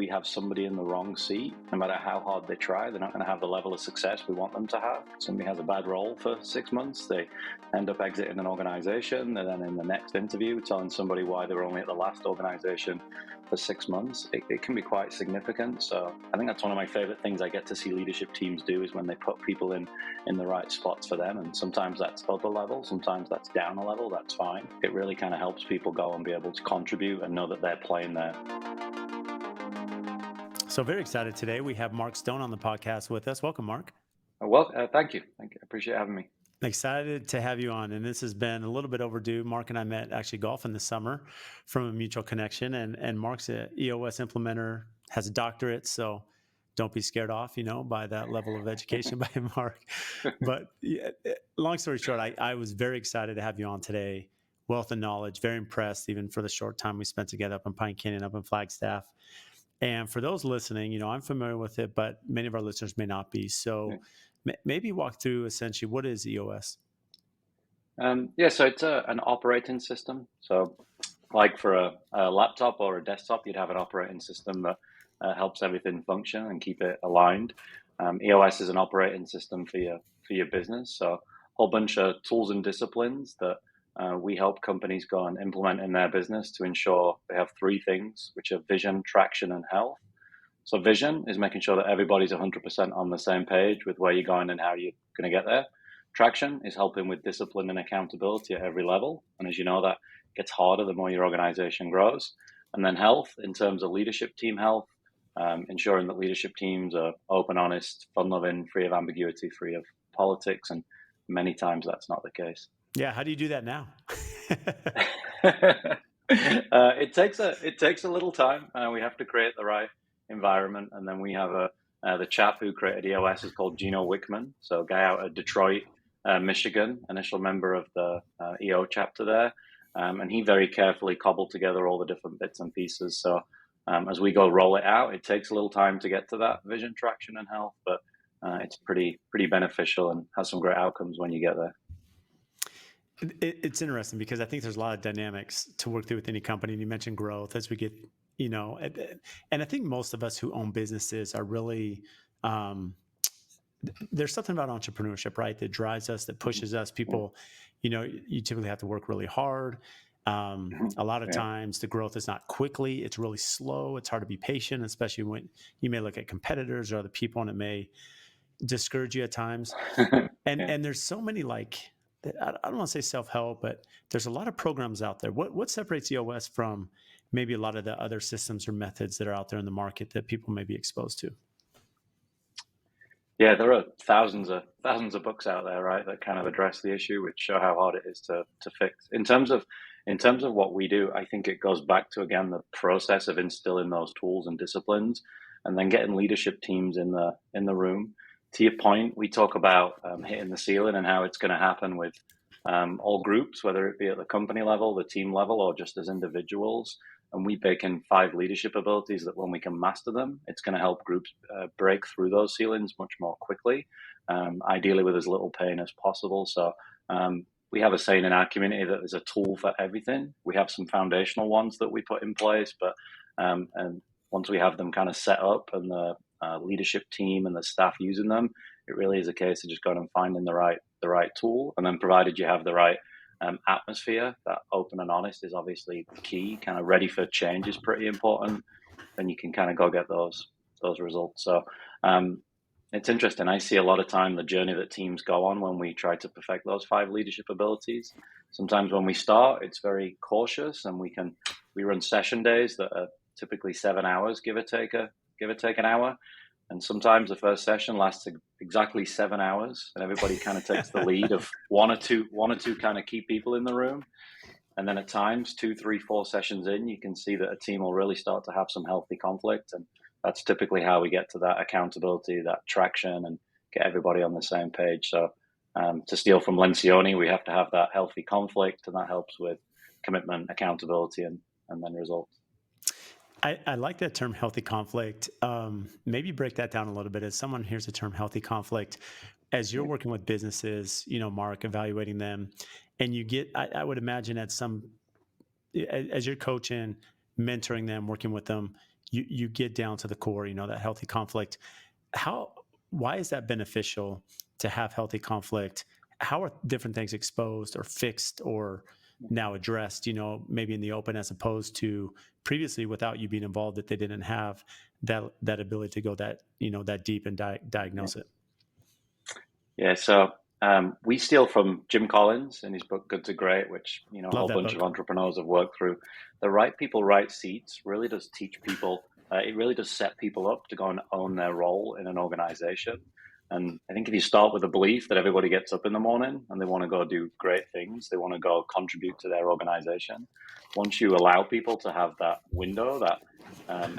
we have somebody in the wrong seat, no matter how hard they try, they're not going to have the level of success we want them to have. Somebody has a bad role for 6 months, they end up exiting an organization, and then in the next interview, telling somebody why they were only at the last organization for 6 months. It can be quite significant. So I think that's one of my favorite things I get to see leadership teams do is when they put people in the right spots for them. And sometimes that's up a level, sometimes that's down a level, that's fine. It really kind of helps people go and be able to contribute and know that they're playing there. So very excited today. We have Mark Stone on the podcast with us. Welcome, Mark. Well, thank you. Thank you. I appreciate having me. Excited to have you on. And this has been a little bit overdue. Mark and I met actually golfing this summer from a mutual connection. And Mark's an EOS implementer, has a doctorate. So don't be scared off, by that level of education by Mark. But yeah, long story short, I was very excited to have you on today. Wealth of knowledge, very impressed even for the short time we spent together up in Pine Canyon, up in Flagstaff. And for those listening, I'm familiar with it, but many of our listeners may not be. So maybe walk through essentially what is EOS? So it's an operating system. So like for a laptop or a desktop, you'd have an operating system that helps everything function and keep it aligned. EOS is an operating system for your business. So a whole bunch of tools and disciplines that we help companies go and implement in their business to ensure they have three things, which are vision, traction, and health. So vision is making sure that everybody's 100% on the same page with where you're going and how you're going to get there. Traction is helping with discipline and accountability at every level. And as you know, that gets harder the more your organization grows. And then health, in terms of leadership team health, ensuring that leadership teams are open, honest, fun-loving, free of ambiguity, free of politics. And many times that's not the case. Yeah. How do you do that now? It takes a little time. We have to create the right environment, and then we have the chap who created EOS is called Gino Wickman, so a guy out of Detroit, Michigan, initial member of the EO chapter there, and he very carefully cobbled together all the different bits and pieces. So as we go roll it out, it takes a little time to get to that vision, traction, and health, but it's pretty beneficial and has some great outcomes when you get there. It's interesting because I think there's a lot of dynamics to work through with any company. And you mentioned growth as we get, and I think most of us who own businesses are really, there's something about entrepreneurship, right? That drives us, that pushes us. People, you typically have to work really hard. A lot of times the growth is not quickly, it's really slow. It's hard to be patient, especially when you may look at competitors or other people and it may discourage you at times. And there's so many I don't want to say self-help, but there's a lot of programs out there. What separates EOS from maybe a lot of the other systems or methods that are out there in the market that people may be exposed to? Yeah, there are thousands of books out there, right, that kind of address the issue, which show how hard it is to fix. In terms of what we do, I think it goes back to again the process of instilling those tools and disciplines, and then getting leadership teams in the room. To your point, we talk about hitting the ceiling and how it's going to happen with all groups, whether it be at the company level, the team level, or just as individuals. And we bake in 5 leadership abilities that when we can master them, it's going to help groups break through those ceilings much more quickly, ideally with as little pain as possible. So we have a saying in our community that there's a tool for everything. We have some foundational ones that we put in place, but and once we have them kind of set up and the leadership team and the staff using them, it really is a case of just going and finding the right tool, and then provided you have the right atmosphere, that open and honest is obviously key. Kind of ready for change is pretty important. Then you can kind of go get those results. So it's interesting. I see a lot of time the journey that teams go on when we try to perfect those 5 leadership abilities. Sometimes when we start, it's very cautious, and we run session days that are typically 7 hours, give or take an hour. And sometimes the first session lasts exactly 7 hours, and everybody kind of takes the lead of one or two kind of key people in the room. And then at times, 2, 3, 4 sessions in, you can see that a team will really start to have some healthy conflict. And that's typically how we get to that accountability, that traction, and get everybody on the same page. So to steal from Lencioni, we have to have that healthy conflict, and that helps with commitment, accountability, and then results. I like that term, healthy conflict. Maybe break that down a little bit. As someone hears the term healthy conflict, as you're working with businesses, Mark, evaluating them, and you get, I would imagine as you're coaching, mentoring them, working with them, you get down to the core, that healthy conflict. Why is that beneficial to have healthy conflict? How are different things exposed or fixed or now addressed, maybe in the open, as opposed to previously without you being involved, that they didn't have that ability to go that deep and diagnose it? Yeah, so we steal from Jim Collins in his book Good to Great, which a Love whole that bunch of book. entrepreneurs have worked through. The right people, right seats really does teach people. It really does set people up to go and own their role in an organization. And I think if you start with the belief that everybody gets up in the morning and they want to go do great things, they want to go contribute to their organization. Once you allow people to have that window, that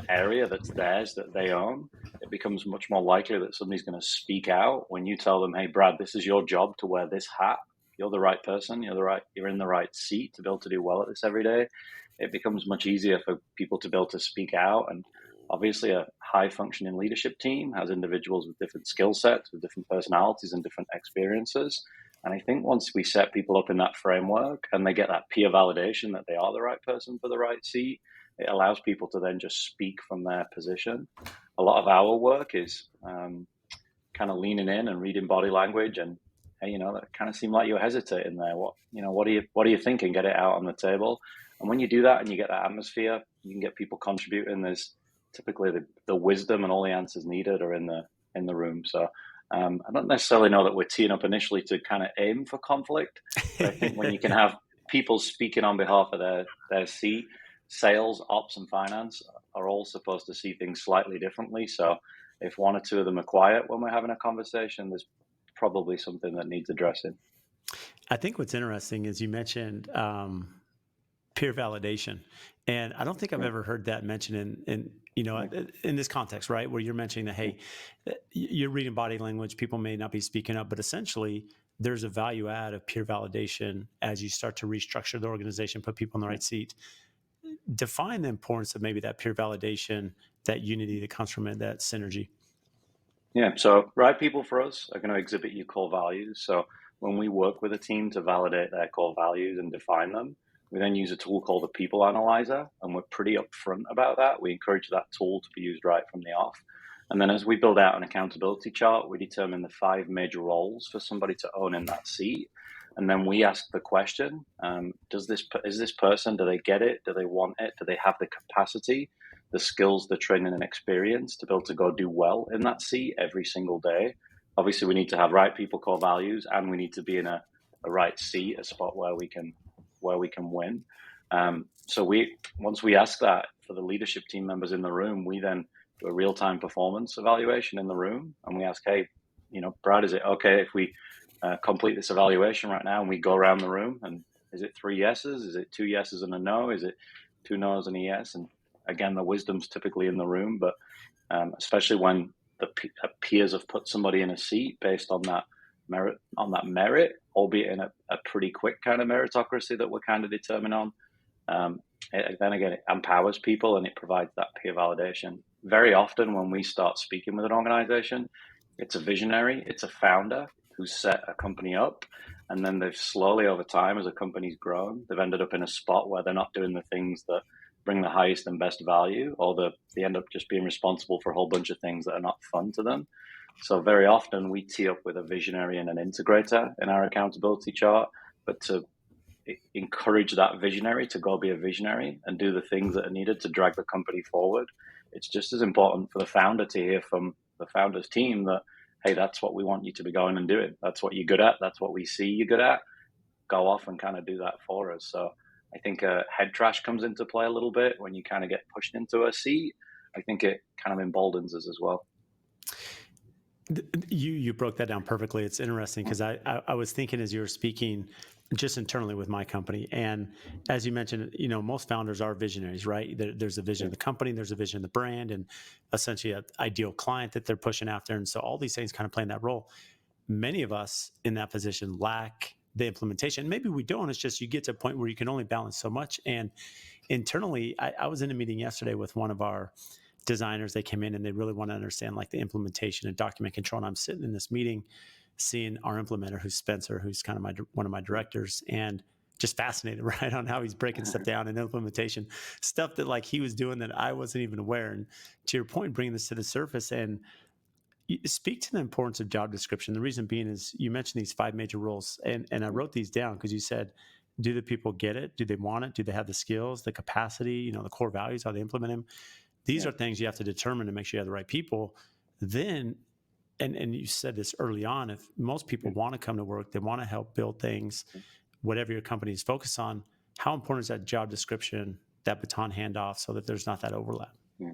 area that's theirs that they own, it becomes much more likely that somebody's going to speak out when you tell them, "Hey, Brad, this is your job to wear this hat. You're the right person. You're in the right seat to be able to do well at this every day." It becomes much easier for people to be able to speak out. And obviously, a high functioning leadership team has individuals with different skill sets, with different personalities and different experiences. And I think once we set people up in that framework and they get that peer validation that they are the right person for the right seat, it allows people to then just speak from their position. A lot of our work is kind of leaning in and reading body language, and hey, that kind of seemed like you're hesitating there. What are you thinking? Get it out on the table. And when you do that and you get that atmosphere, you can get people contributing. There's typically the wisdom and all the answers needed are in the room. So I don't necessarily know that we're teeing up initially to kind of aim for conflict, but I think when you can have people speaking on behalf of their seat, sales, ops, and finance are all supposed to see things slightly differently. So if one or two of them are quiet when we're having a conversation, there's probably something that needs addressing. I think what's interesting is you mentioned peer validation, and I don't think I've Yeah. ever heard that mentioned in this context, right? Where you're mentioning that, hey, you're reading body language, people may not be speaking up, but essentially there's a value add of peer validation as you start to restructure the organization, put people in the right seat. Define the importance of maybe that peer validation, that unity that comes from it, that synergy. Yeah. So right people for us are going to exhibit your core values. So when we work with a team to validate their core values and define them, we then use a tool called the People Analyzer, and we're pretty upfront about that. We encourage that tool to be used right from the off. And then as we build out an accountability chart, we determine the 5 major roles for somebody to own in that seat. And then we ask the question, is this person, do they get it? Do they want it? Do they have the capacity, the skills, the training and experience to be able to go do well in that seat every single day? Obviously, we need to have right people, core values, and we need to be in a right seat, a spot where we can win. So once we ask that for the leadership team members in the room, we then do a real-time performance evaluation in the room, and we ask, hey, Brad, is it okay if we complete this evaluation right now and we go around the room? And is it 3 yeses? Is it 2 yeses and a no? Is it 2 no's and a yes? And again, the wisdom's typically in the room, but especially when the peers have put somebody in a seat based on that merit, albeit in a pretty quick kind of meritocracy that we're kind of determined on. Then again, it empowers people and it provides that peer validation. Very often when we start speaking with an organization, it's a visionary, it's a founder who's set a company up, and then they've slowly over time, as a company's grown, they've ended up in a spot where they're not doing the things that bring the highest and best value, or they end up just being responsible for a whole bunch of things that are not fun to them. So very often we tee up with a visionary and an integrator in our accountability chart, but to encourage that visionary to go be a visionary and do the things that are needed to drag the company forward. It's just as important for the founder to hear from the founder's team that, hey, that's what we want you to be going and doing. That's what you're good at. That's what we see you're good at. Go off and kind of do that for us. So I think head trash comes into play a little bit when you kind of get pushed into a seat. I think it kind of emboldens us as well. You broke that down perfectly. It's interesting because I was thinking as you were speaking, just internally with my company, and as you mentioned, most founders are visionaries, right? There's a vision of the company, there's a vision of the brand, and essentially an ideal client that they're pushing after, and so all these things kind of play in that role. Many of us in that position lack the implementation. Maybe we don't. It's just you get to a point where you can only balance so much. And internally, I was in a meeting yesterday with one of our designers. They came in and they really want to understand like the implementation and document control. And I'm sitting in this meeting seeing our implementer, who's Spencer, who's kind of one of my directors. And just fascinated, right, on how he's breaking stuff down and implementation, stuff that like he was doing that I wasn't even aware. And to your point, bringing this to the surface and speak to the importance of job description. The reason being is you mentioned these 5 major roles, and I wrote these down because you said, do the people get it? Do they want it? Do they have the skills, the capacity, the core values, how they implement them? These Yeah. are things you have to determine to make sure you have the right people. Then, and you said this early on, if most people want to come to work, they want to help build things, whatever your company is focused on, how important is that job description, that baton handoff, so that there's not that overlap? Yeah.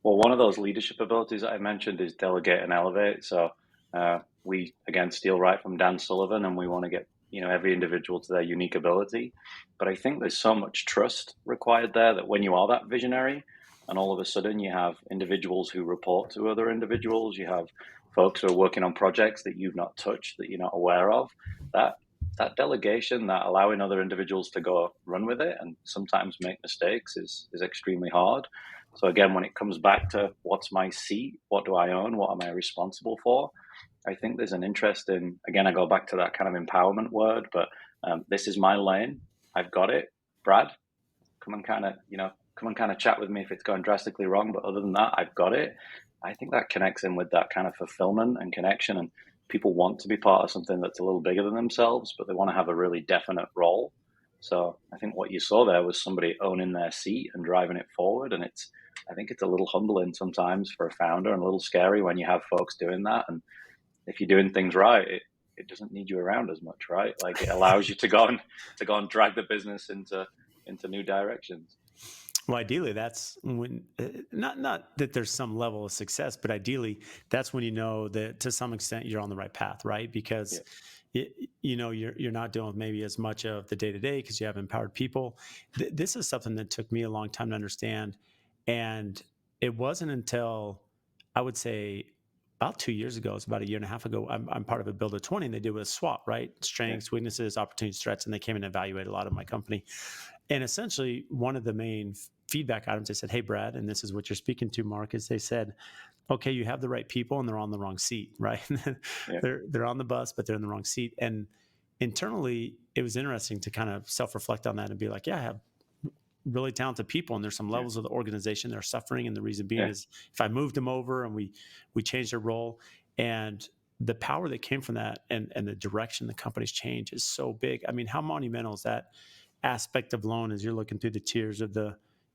Well, one of those leadership abilities that I mentioned is delegate and elevate. So we again steal right from Dan Sullivan, and we want to get every individual to their unique ability. But I think there's so much trust required there that when you are that visionary, and all of a sudden you have individuals who report to other individuals, you have folks who are working on projects that you've not touched, that you're not aware of, that delegation, that allowing other individuals to go run with it and sometimes make mistakes is extremely hard. So again, when it comes back to what's my seat, what do I own, what am I responsible for, I think there's an interest in, again, I go back to that kind of empowerment word, but this is my lane. I've got it. Brad, come and kind of chat with me if it's going drastically wrong. But other than that, I've got it. I think that connects in with that kind of fulfillment and connection. And people want to be part of something that's a little bigger than themselves, but they want to have a really definite role. So I think what you saw there was somebody owning their seat and driving it forward. And I think it's a little humbling sometimes for a founder and a little scary when you have folks doing that. And if you're doing things right, it doesn't need you around as much, right? Like it allows you to go and drag the business into new directions. Well, ideally, that's when not that there's some level of success, but ideally, that's when you know that to some extent you're on the right path, right? Because Yeah. you're not doing maybe as much of the day to day because you have empowered people. This is something that took me a long time to understand, and it wasn't until I would say about 2 years ago, it's about a year and a half ago. I'm part of a Build a 20, and they did with a SWOT, right? Strengths, weaknesses, opportunities, threats, and they came and evaluated a lot of my company. And essentially, one of the main feedback items, they said, "Hey, Brad," and this is what you're speaking to, Mark, is they said, "Okay, you have the right people, and they're on the wrong seat, right? Yeah. they're on the bus, but they're in the wrong seat." And internally, it was interesting to kind of self-reflect on that and be like, "Yeah, I have really talented people, and there's some Yeah. levels of the organization that are suffering, and the reason being Yeah. is if I moved them over and we changed their role, and the power that came from that and the direction the company's change is so big. I mean, how monumental is that aspect of loan as you're looking through the tiers of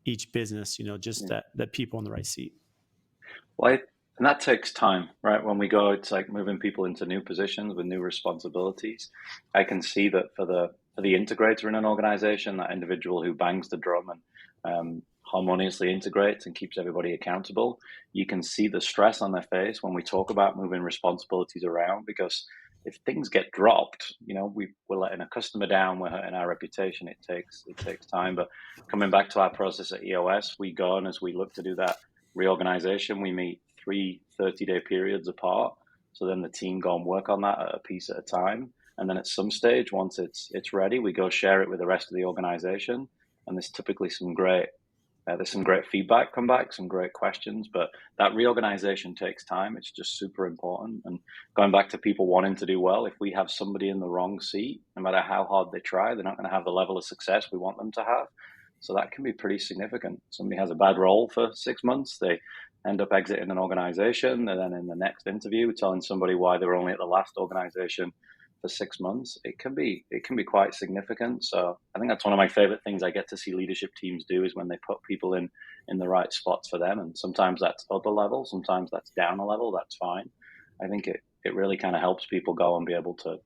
each business, just Yeah. that people in the right seat?" Well, and that takes time, right? When we go, it's like moving people into new positions with new responsibilities. I can see that for the integrator in an organization, that individual who bangs the drum and harmoniously integrates and keeps everybody accountable, you can see the stress on their face when we talk about moving responsibilities around. Because if things get dropped, we're letting a customer down, we're hurting our reputation. It takes time. But coming back to our process at EOS, we go, and as we look to do that reorganization, we meet 3 30-day periods apart. So then the team go and work on that at a piece at a time. And then at some stage, once it's ready, we go share it with the rest of the organization. And there's typically there's some great feedback come back, some great questions, but that reorganization takes time. It's just super important. And going back to people wanting to do well, if we have somebody in the wrong seat, no matter how hard they try, they're not going to have the level of success we want them to have. So that can be pretty significant. Somebody has a bad role for 6 months, they end up exiting an organization, and then in the next interview, telling somebody why they were only at the last organization for 6 months. It can be quite significant. So I think that's one of my favorite things I get to see leadership teams do, is when they put people in the right spots for them. And sometimes that's up a level, sometimes that's down a level. That's fine. I think it really kind of helps people go and be able to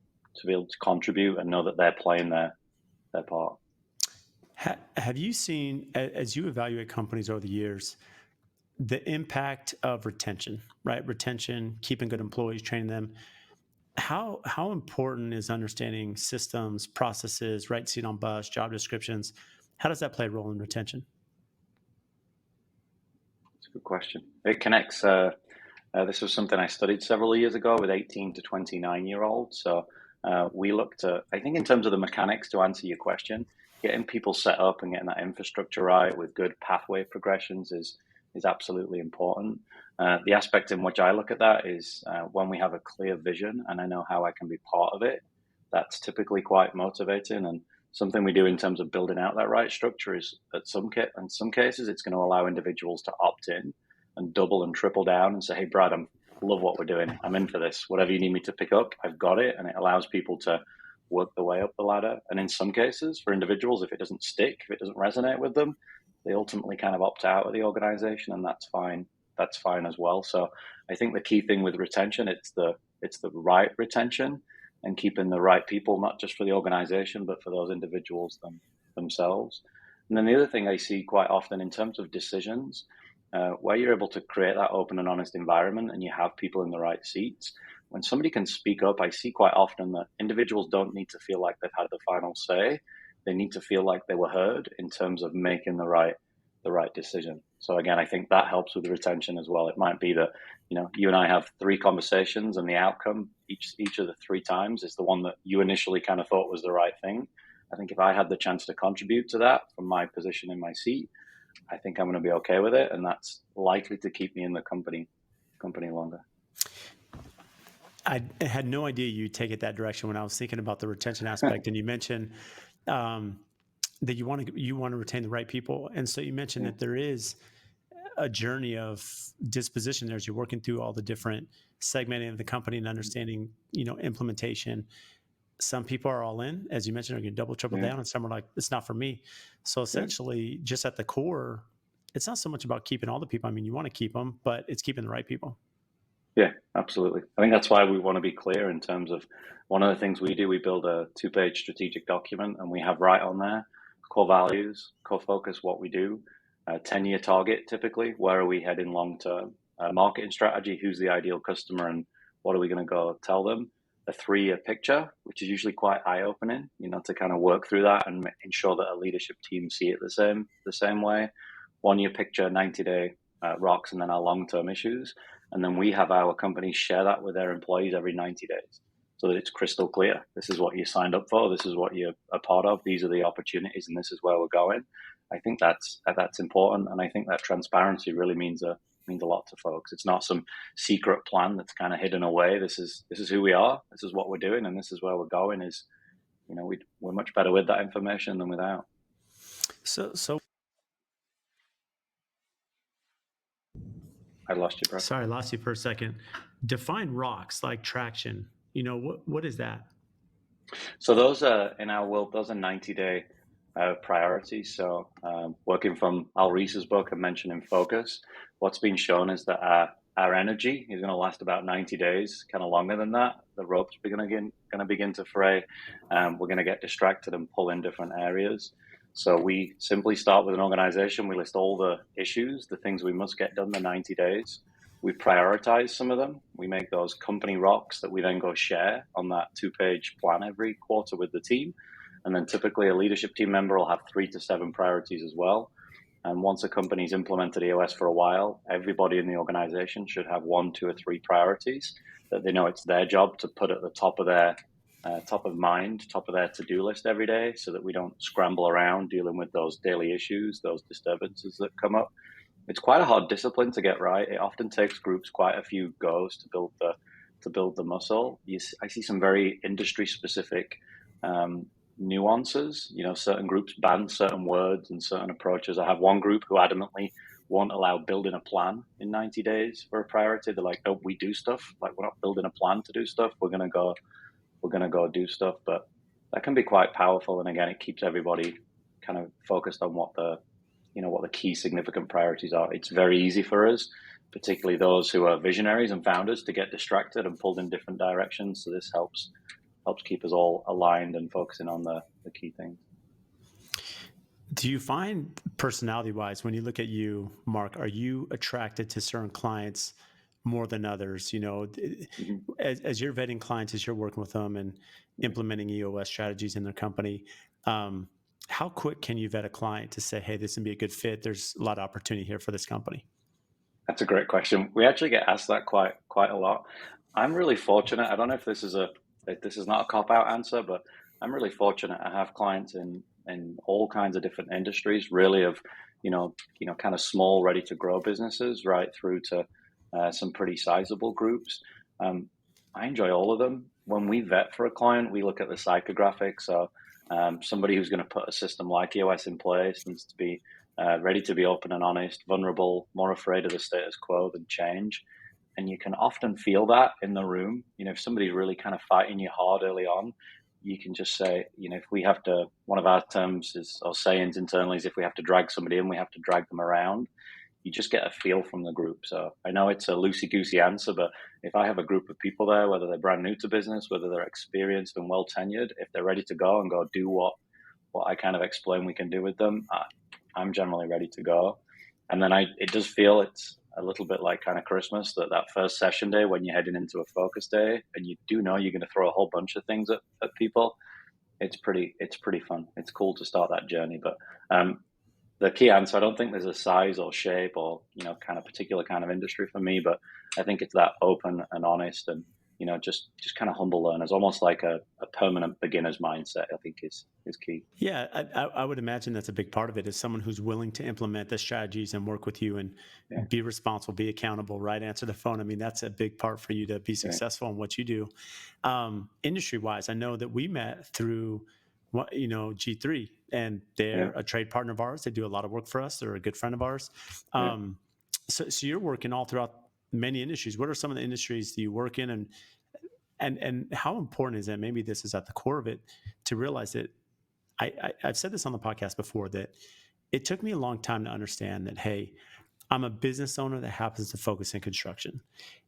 contribute and know that they're playing their part. Have you seen, as you evaluate companies over the years, the impact of retention, right? Retention, keeping good employees, training them. How important is understanding systems, processes, right seat on bus, job descriptions? How does that play a role in retention? It's a good question. It connects. This was something I studied several years ago with 18 to 29-year-olds. So we looked at, I think in terms of the mechanics, to answer your question, getting people set up and getting that infrastructure right with good pathway progressions is absolutely important. The aspect in which I look at that is when we have a clear vision and I know how I can be part of it, that's typically quite motivating. And something we do in terms of building out that right structure is in some cases, it's going to allow individuals to opt in and double and triple down and say, hey, Brad, I love what we're doing. I'm in for this. Whatever you need me to pick up, I've got it. And it allows people to work their way up the ladder. And in some cases, for individuals, if it doesn't stick, if it doesn't resonate with them, they ultimately kind of opt out of the organization, and that's fine. That's fine as well. So I think the key thing with retention, it's the right retention and keeping the right people, not just for the organization, but for those individuals themselves. And then the other thing I see quite often in terms of decisions, where you're able to create that open and honest environment and you have people in the right seats, when somebody can speak up, I see quite often that individuals don't need to feel like they've had the final say. They need to feel like they were heard in terms of making the right decision. So again, I think that helps with retention as well. It might be that, you and I have 3 conversations and the outcome each of the 3 times is the one that you initially kind of thought was the right thing. I think if I had the chance to contribute to that from my position in my seat, I think I'm going to be okay with it. And that's likely to keep me in the company longer. I had no idea you'd take it that direction when I was thinking about the retention aspect. And you mentioned that you want to retain the right people. And so you mentioned that there is a journey of disposition there as you're working through all the different segmenting of the company and understanding, implementation. Some people are all in, as you mentioned, are going to double, triple down, and some are like, it's not for me. So essentially, just at the core, it's not so much about keeping all the people. I mean, you want to keep them, but it's keeping the right people. Yeah, absolutely. I think that's why we want to be clear in terms of one of the things we do. We build a 2-page strategic document, and we have right on there core values, core focus, what we do, 10-year target, typically, where are we heading long term, marketing strategy, who's the ideal customer, and what are we going to go tell them, a 3-year picture, which is usually quite eye-opening, to kind of work through that and ensure that a leadership team see it the same way, 1-year picture, 90-day rocks, and then our long-term issues. And then we have our companies share that with their employees every 90 days so that it's crystal clear. This is what you signed up for. This is what you're a part of. These are the opportunities, and this is where we're going. I think that's important. And I think that transparency really means a lot to folks. It's not some secret plan that's kind of hidden away. This is who we are. This is what we're doing. And this is where we're going we're much better with that information than without. So I lost you, bro. Sorry, I lost you for a second. Define rocks, like traction. What is that? So those are, in our world, those are 90-day priorities. So working from Al Reese's book and mentioning focus, what's been shown is that our energy is going to last about 90 days, kind of longer than that. The ropes are going to begin to fray. We're going to get distracted and pull in different areas. So we simply start with an organization. We list all the issues, the things we must get done in the 90 days. We prioritize some of them. We make those company rocks that we then go share on that 2-page plan every quarter with the team. And then typically a leadership team member will have 3 to 7 priorities as well. And once a company's implemented EOS for a while, everybody in the organization should have 1, 2, or 3 priorities that they know it's their job to put at the top of their top of mind, top of their to-do list every day, so that we don't scramble around dealing with those daily issues, those disturbances that come up. It's quite a hard discipline to get right. It often takes groups quite a few goes to build the muscle. I see some very industry-specific nuances. Certain groups ban certain words and certain approaches. I have one group who adamantly won't allow building a plan in 90 days for a priority. They're like, no, we do stuff. Like, we're not building a plan to do stuff. We're going to go do stuff. But that can be quite powerful. And again, it keeps everybody kind of focused on what the key significant priorities are. It's very easy for us, particularly those who are visionaries and founders, to get distracted and pulled in different directions. So this helps keep us all aligned and focusing on the key things. Do you find personality-wise, when you look at you, Mark, are you attracted to certain clients more than others? As you're vetting clients, as you're working with them and implementing EOS strategies in their company, how quick can you vet a client to say, hey, this can be a good fit? There's a lot of opportunity here for this company. That's a great question. We actually get asked that quite a lot. I'm really fortunate. I don't know if this is not a cop-out answer, but I'm really fortunate. I have clients in all kinds of different industries, really of, kind of small, ready to grow businesses right through to some pretty sizable groups. I enjoy all of them. When we vet for a client, we look at the psychographics. So Somebody who's going to put a system like EOS in place needs to be ready to be open and honest, vulnerable, more afraid of the status quo than change. And you can often feel that in the room. If somebody's really kind of fighting you hard early on, you can just say, if we have to, one of our terms is, or sayings internally is, if we have to drag somebody in, we have to drag them around. You just get a feel from the group. So I know it's a loosey-goosey answer, but if I have a group of people there, whether they're brand new to business, whether they're experienced and well tenured, if they're ready to go and go do what I kind of explain we can do with them, I'm generally ready to go. And then it does feel it's a little bit like kind of Christmas, that first session day when you're heading into a focus day and you do know you're going to throw a whole bunch of things at people. It's pretty fun. It's cool to start that journey. But the key answer, I don't think there's a size or shape or, kind of particular kind of industry for me, but I think it's that open and honest and, just kind of humble learners, almost like a permanent beginner's mindset, I think is key. Yeah, I would imagine that's a big part of it, is someone who's willing to implement the strategies and work with you and be responsible, be accountable, right? Answer the phone. I mean, that's a big part for you to be successful in what you do. Industry-wise, I know that we met through G3, and they're a trade partner of ours. They do a lot of work for us. They're a good friend of ours. So you're working all throughout many industries. What are some of the industries that you work in, and how important is that? Maybe this is at the core of it, to realize that I've said this on the podcast before, that it took me a long time to understand that, hey, I'm a business owner that happens to focus in construction.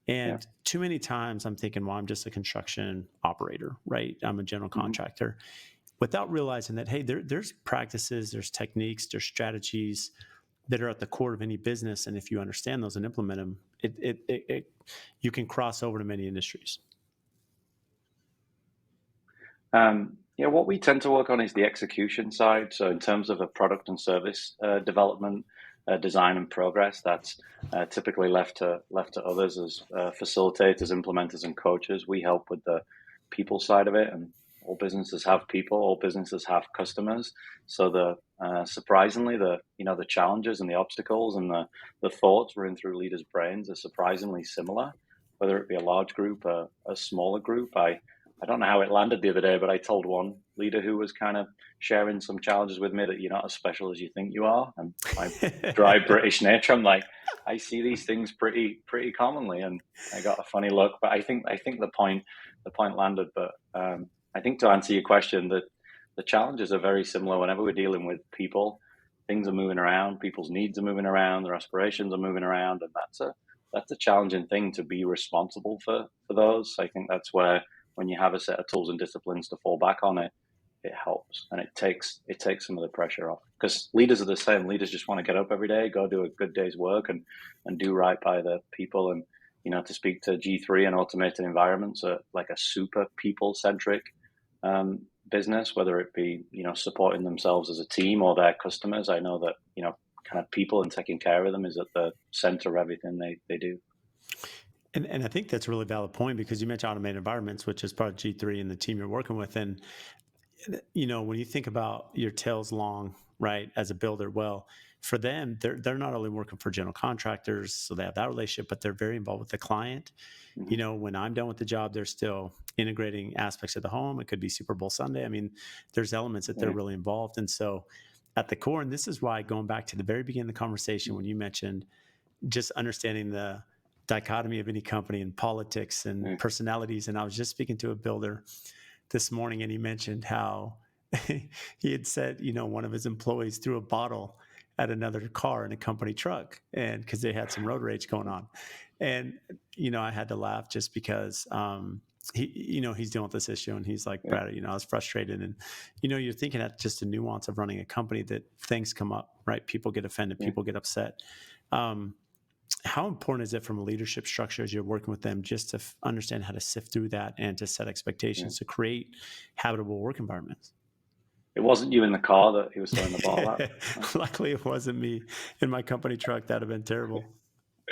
And too many times I'm thinking, well, I'm just a construction operator, right? I'm a general contractor, without realizing that, hey, there's practices, there's techniques, there's strategies that are at the core of any business. And if you understand those and implement them, you can cross over to many industries. What we tend to work on is the execution side. So in terms of a product and service development, design and progress, that's typically left to others as facilitators, implementers, and coaches. We help with the people side of it, and all businesses have people, all businesses have customers. So surprisingly, the challenges and the obstacles and the thoughts running through leaders' brains are surprisingly similar, whether it be a large group, a smaller group. I don't know how it landed the other day, but I told one leader who was kind of sharing some challenges with me that you're not as special as you think you are. And my dry British nature, I'm like, I see these things pretty commonly, and I got a funny look. But I think the point landed. But I think, to answer your question, that the challenges are very similar. Whenever we're dealing with people, things are moving around, people's needs are moving around, their aspirations are moving around, and that's a challenging thing to be responsible for those. I think that's where, when you have a set of tools and disciplines to fall back on, it helps, and it takes some of the pressure off. Because leaders are the same. Leaders just want to get up every day, go do a good day's work, and do right by the people. And to speak to G3 and automated environments, are like a super people-centric business, whether it be supporting themselves as a team or their customers. I know that kind of people and taking care of them is at the center of everything they do. And I think that's a really valid point, because you mentioned automated environments, which is part of G3 and the team you're working with. And, when you think about your tails long, right, as a builder, well, for them, they're not only working for general contractors, so they have that relationship, but they're very involved with the client. When I'm done with the job, they're still integrating aspects of the home. It could be Super Bowl Sunday. I mean, there's elements that they're really involved. And so at the core, and this is why, going back to the very beginning of the conversation, when you mentioned just understanding the dichotomy of any company and politics and personalities. And I was just speaking to a builder this morning, and he mentioned how he had said, one of his employees threw a bottle at another car in a company truck, and because they had some road rage going on. And, I had to laugh just because he's dealing with this issue, and he's like, Brad, I was frustrated. And, you're thinking at just a nuance of running a company, that things come up, right? People get offended, people get upset. How important is it from a leadership structure as you're working with them, just to understand how to sift through that and to set expectations to create habitable work environments? It wasn't you in the car that he was throwing the ball at. Luckily, it wasn't me in my company truck. That'd have been terrible.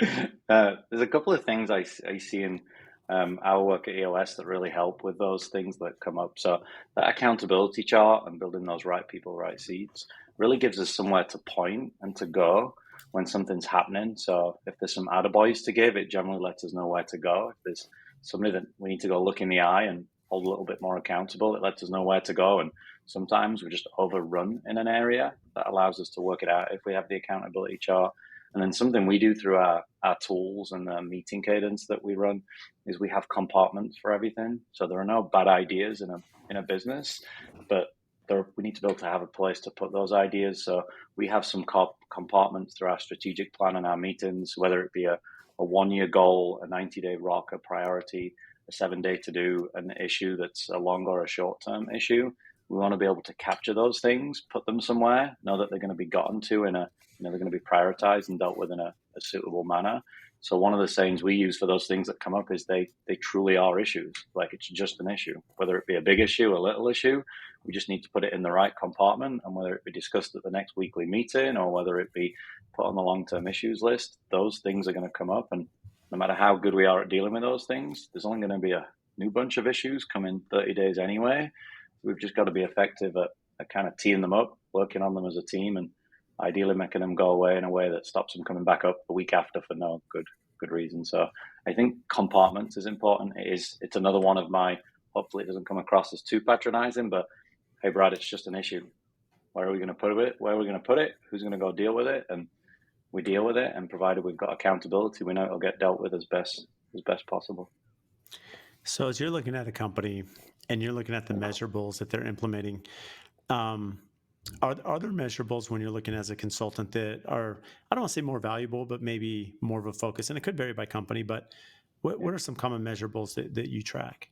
There's a couple of things I see in our work at EOS that really help with those things that come up. So that accountability chart and building those right people, right seats really gives us somewhere to point and to go when something's happening. So if there's some attaboys to give, it generally lets us know where to go. If there's somebody that we need to go look in the eye and hold a little bit more accountable. It lets us know where to go. And sometimes we just overrun in an area that allows us to work it out if we have the accountability chart. And then something we do through our tools and the meeting cadence that we run is we have compartments for everything. So there are no bad ideas in a business, but we need to be able to have a place to put those ideas. So we have some compartments through our strategic plan and our meetings, whether it be a 1-year goal, a 90-day rock, a priority, a 7-day to do, an issue that's a long or a short-term issue. We want to be able to capture those things, put them somewhere, know that they're going to be gotten to they're going to be prioritized and dealt with in a suitable manner. So one of the sayings we use for those things that come up is they truly are issues. Like, it's just an issue, whether it be a big issue, a little issue. We just need to put it in the right compartment, and whether it be discussed at the next weekly meeting or whether it be put on the long-term issues list, those things are going to come up. And no matter how good we are at dealing with those things, there's only going to be a new bunch of issues come in 30 days anyway. We've just got to be effective at kind of teeing them up, working on them as a team, and ideally making them go away in a way that stops them coming back up the week after for no good reason. So I think compartments is important. It's another one of my, hopefully it doesn't come across as too patronizing, but hey, Brad, it's just an issue. Where are we going to put it? Where are we going to put it? Who's going to go deal with it? And we deal with it, and provided we've got accountability, we know it'll get dealt with as best possible. So as you're looking at a company and you're looking at the measurables that they're implementing, are there measurables when you're looking as a consultant that are, I don't want to say more valuable, but maybe more of a focus? And it could vary by company, but what are some common measurables that you track?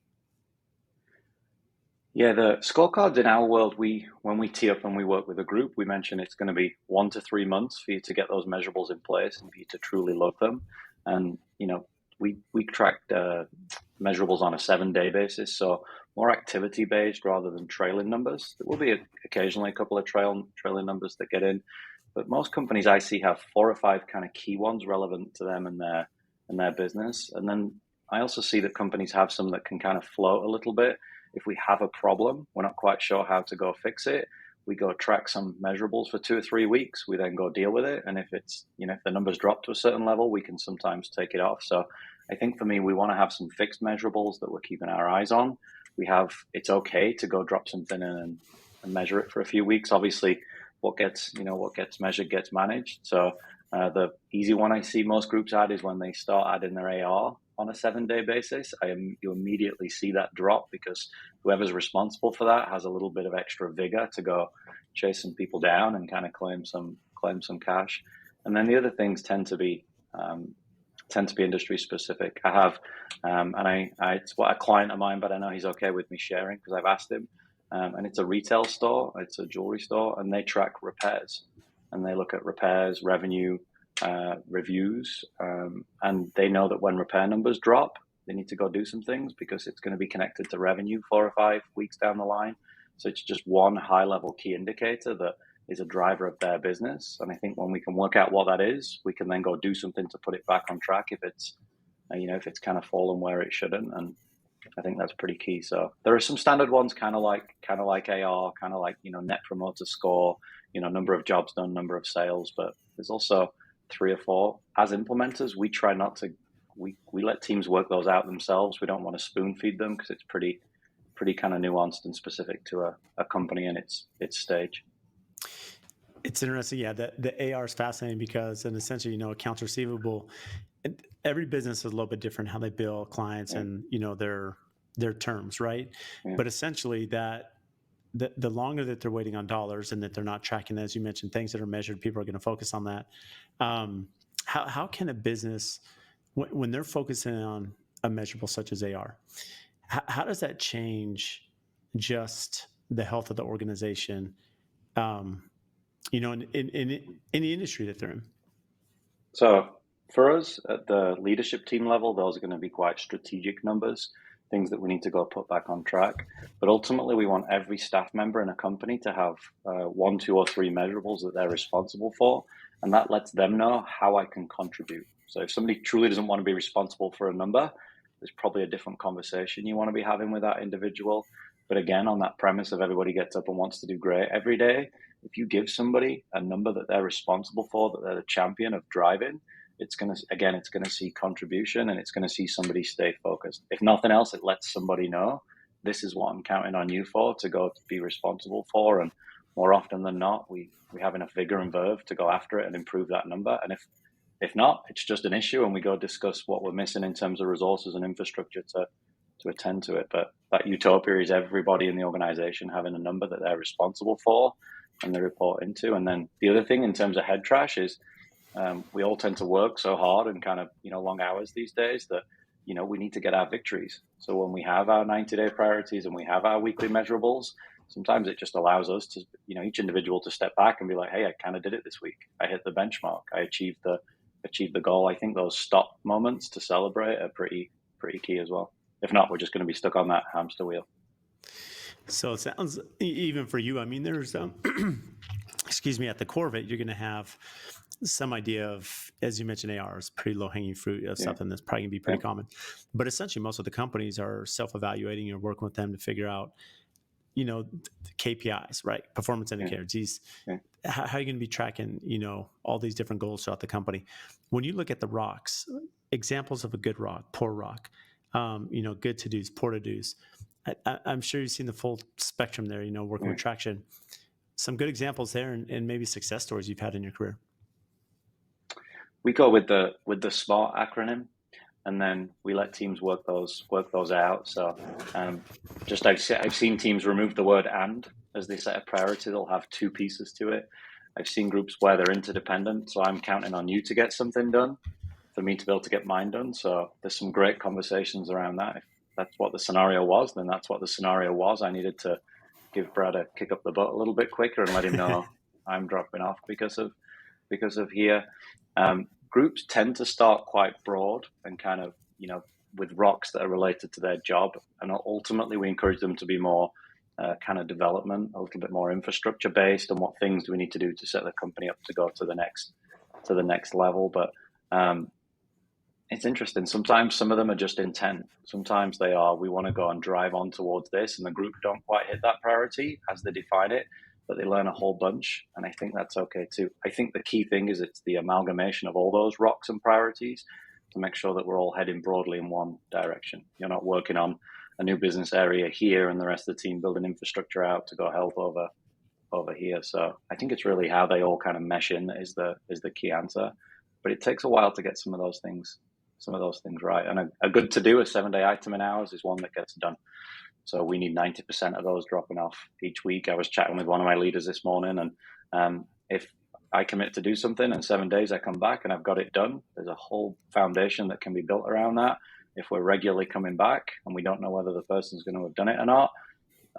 Yeah, the scorecards in our world, when we tee up and we work with a group, we mention it's going to be 1 to 3 months for you to get those measurables in place and for you to truly love them. And, we tracked measurables on a 7-day basis, so more activity based rather than trailing numbers. There will be occasionally a couple of trailing numbers that get in, but most companies I see have 4 or 5 kind of key ones relevant to them and their business. And then I also see that companies have some that can kind of float a little bit. If we have a problem, we're not quite sure how to go fix it, we go track some measurables for 2 or 3 weeks. We then go deal with it. And if it's, if the numbers drop to a certain level, we can sometimes take it off. So I think for me, we want to have some fixed measurables that we're keeping our eyes on. It's okay to go drop something in and measure it for a few weeks. Obviously, what gets measured gets managed. So the easy one I see most groups add is when they start adding their AR on a 7-day basis. You immediately see that drop because whoever's responsible for that has a little bit of extra vigor to go chase some people down and kind of claim some cash. And then the other things tend to be industry specific. I have, it's what a client of mine, but I know he's okay with me sharing because I've asked him. And it's a retail store, it's a jewelry store, and they track repairs, and they look at repairs, revenue, reviews, and they know that when repair numbers drop, they need to go do some things because it's going to be connected to revenue 4 or 5 weeks down the line. So it's just one high level key indicator that is a driver of their business. And I think when we can work out what that is, we can then go do something to put it back on track if it's kind of fallen where it shouldn't. And I think that's pretty key. So there are some standard ones, kind of like AR, kind of like, net promoter score, number of jobs done, number of sales, but there's also 3 or 4. As implementers, we try not to, we let teams work those out themselves. We don't want to spoon feed them because it's pretty kind of nuanced and specific to a company and its stage. It's interesting. Yeah. The AR is fascinating because, and essentially, accounts receivable, every business is a little bit different how they bill clients and, their terms, right? Yeah. But essentially the longer that they're waiting on dollars and that they're not tracking, as you mentioned, things that are measured, people are going to focus on that. How can a business, when they're focusing on a measurable such as AR, how does that change just the health of the organization, in the industry that they're in? So for us at the leadership team level, those are going to be quite strategic numbers, things that we need to go put back on track. But ultimately, we want every staff member in a company to have 1, 2, or 3 measurables that they're responsible for. And that lets them know how I can contribute. So if somebody truly doesn't want to be responsible for a number, there's probably a different conversation you want to be having with that individual. But again, on that premise of everybody gets up and wants to do great every day, if you give somebody a number that they're responsible for, that they're the champion of driving, it's going to see contribution and it's going to see somebody stay focused. If nothing else, it lets somebody know this is what I'm counting on you for to go to be responsible for. And more often than not, we have enough vigor and verve to go after it and improve that number. And if not, it's just an issue, and we go discuss what we're missing in terms of resources and infrastructure to attend to it. But that utopia is everybody in the organization having a number that they're responsible for and they report into. And then the other thing in terms of head trash is we all tend to work so hard and kind of, long hours these days that, we need to get our victories. So when we have our 90-day priorities and we have our weekly measurables, sometimes it just allows us to, each individual to step back and be like, hey, I kind of did it this week. I hit the benchmark. I achieved the goal. I think those stop moments to celebrate are pretty key as well. If not, we're just going to be stuck on that hamster wheel. So it sounds, even for you, I mean, there's, excuse me, at the core of it, you're going to have some idea of, as you mentioned, AR is pretty low hanging fruit of something that's probably going to be pretty common. But essentially, most of the companies are self-evaluating or working with them to figure out, KPIs, right? Performance indicators. These, how are you going to be tracking, all these different goals throughout the company? When you look at the rocks, examples of a good rock, poor rock, good to-dos, poor to-dos. I'm sure you've seen the full spectrum there, working with traction. Some good examples there and maybe success stories you've had in your career. We go with the SMART acronym, and then we let teams work those out. So I've seen teams remove the word "and" as they set a priority. They'll have two pieces to it. I've seen groups where they're interdependent. So I'm counting on you to get something done for me to be able to get mine done. So there's some great conversations around that. If that's what the scenario was, then that's what the scenario was. I needed to give Brad a kick up the butt a little bit quicker and let him know I'm dropping off because of here. Groups tend to start quite broad and kind of, with rocks that are related to their job. And ultimately, we encourage them to be more kind of development, a little bit more infrastructure based, and what things do we need to do to set the company up to go to the next level. But it's interesting. Sometimes some of them are just intent. Sometimes they are, we want to go and drive on towards this, and the group don't quite hit that priority as they define it, but they learn a whole bunch, and I think that's okay too. I think the key thing is it's the amalgamation of all those rocks and priorities to make sure that we're all heading broadly in one direction. You're not working on a new business area here and the rest of the team building infrastructure out to go help over here. So I think it's really how they all kind of mesh in that is the key answer. But it takes a while to get some of those things right. And a good to do, a 7-day item in hours, is one that gets done. So we need 90% of those dropping off each week. I was chatting with one of my leaders this morning, and if I commit to do something in 7 days, I come back and I've got it done, there's a whole foundation that can be built around that. If we're regularly coming back and we don't know whether the person's going to have done it or not,